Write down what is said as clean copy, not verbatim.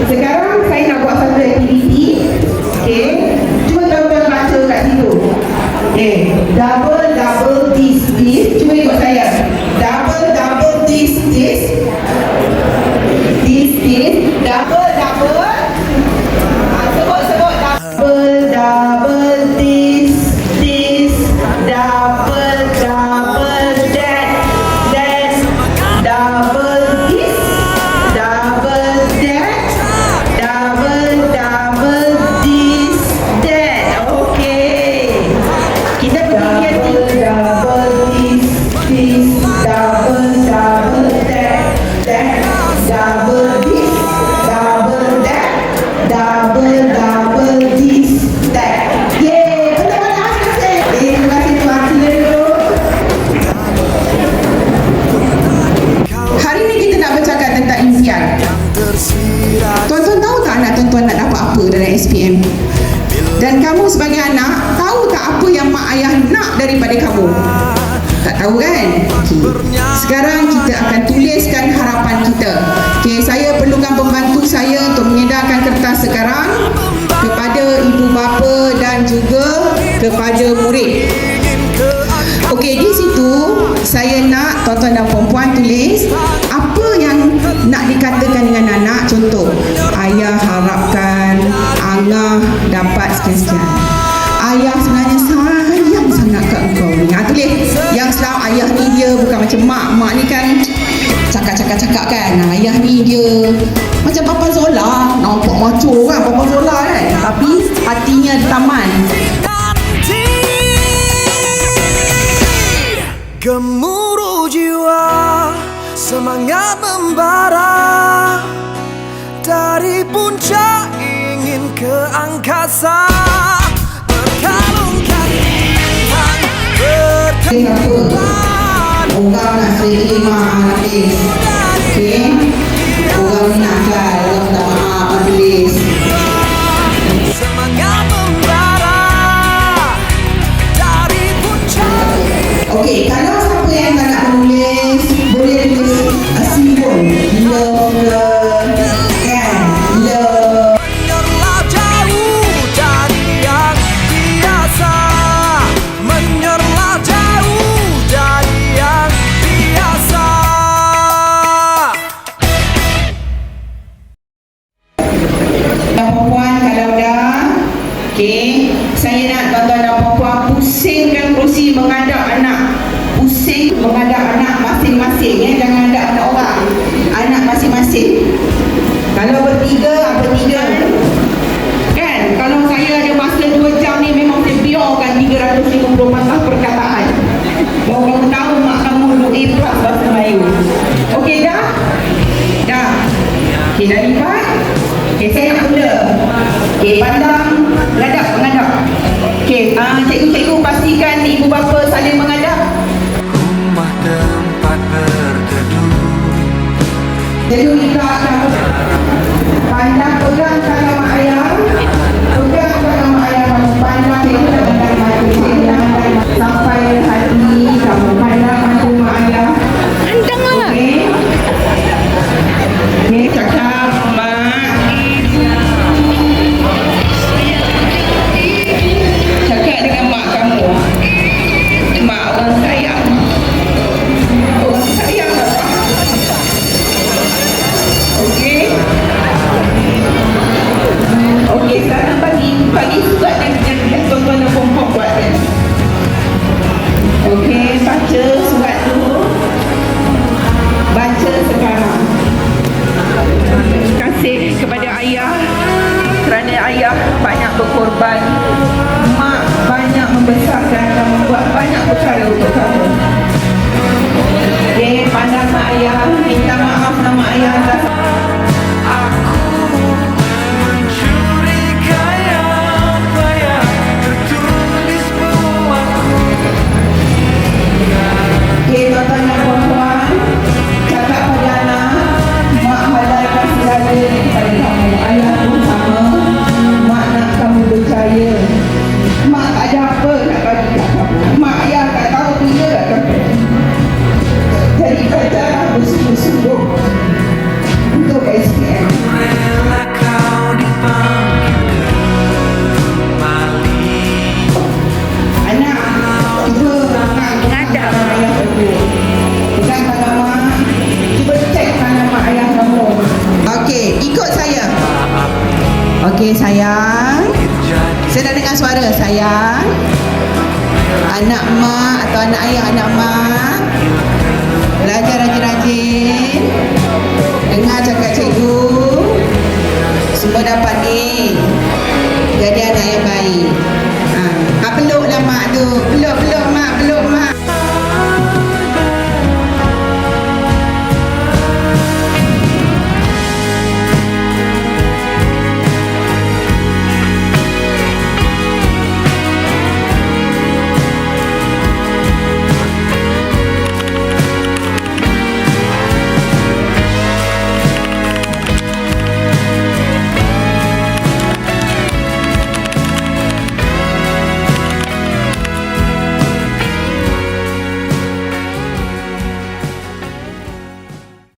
Sekarang saya nak buat satu aktiviti. Okey, cuba tuan-tuan baca kat situ. Okey, double this. Cuba ikut saya. Double this. Double. Sebut. Double this. Double that. Double this. Double that. Double this. That. Okey. Kita pergi double this. Double that. Double this. Double that. Double this. That. Yeay, betul-betul hasil. Terima kasih Tuan Sila. Hari ni kita nak bercakap tentang impian. Tuan-tuan tahu tak anak tuan-tuan nak dapat apa dari SPM? Dan kamu sebagai anak, tahu tak apa yang mak ayah nak daripada kamu? Tak tahu kan? Okay. Sekarang kita akan tuliskan harapan kita. Okay, saya perlukan pembantu saya untuk mengedarkan kertas sekarang kepada ibu bapa dan juga kepada murid. Okey, di situ saya nak tuan-tuan dan puan-puan tulis apa yang nak dikatakan dengan anak. Contoh, ayah harapkan Angah dapat sekian-sekian. Ayah sebenarnya sayang sangat kat engkau ni. Tulis yang selalu ayah ni dia bukan macam mak. Mak ni kan cakap kan. Ayah ni dia macam Papa Zola. Nampak macho kan Papa Zola kan. Tapi hatinya di taman. Gemuruh jiwa, semangat membara, dari puncak ingin ke angkasa, berkalungkan bintang, berteguran. Orang nak terima habis. Okey. Orang nak kan, orang tak maaf habis. Semangat membara, dari puncak. Okey, kalau siapa yang tak nak menulis, boleh tulis simbol. Love, kan? Love. Menyerlah jauh dari yang biasa, menyerlah jauh dari yang biasa. Puan-puan kalau dah, okey, saya nak tuan-tuan dan puan-puan pusingkan kerusi menghadap anak. Pusing menghadap anak masing-masing ya, jangan hadap anak orang. Anak masing-masing. Kalau bertiga kan? Kalau saya ada masa 2 jam ni memang saya biarkan 350 patah perkataan. Baru kamu tahu mak kamu duduk A+ bahasa Melayu. Okey dah? Dah. Okey, dah lipat. Okey, saya nak mula. Okey, pandang menghadap. Okey, cikgu pastikan ibu bapa saling menghadap. Rumah tempat berteduh. Jadi kita akan pandang pegang tangan mak ayah. Pegang tangan mak ayah kamu pandang kita dengan mati. Sampai hati kamu pandang mati mak ayah. Pandanglah. Okey. Okey, cakap mak. Cakap dengan mak kamu. Mak orang sayang. Orang sayang apa? Okey. Okey, sekarang bagi surat yang tuan-tuan dan puan-puan buat kan. Okey, baca surat tu. Baca sekarang. Terima kasih kepada ayah kerana ayah banyak berkorban. Mak banyak membesarkan dan membuat banyak perkara untuk kamu. Okey, pandang mak ayah. Minta maaf nama ayah atas okey, tuan-tuan dan puan-puan, cakap pada anak, mak halalkan segala kepada kamu. Ayah pun sama. Mak nak kamu berjaya. Mak tak ada apa nak bagi kat kamu. Mak ayah tak tahu bila sayang. jadi Saya nak dengar suara sayang. Anak mak atau anak ayah anak mak, belajar rajin-rajin, dengar cakap cikgu, semua dapat A, jadi anak yang baik. Peluklah mak tu, peluk mak, peluk mak.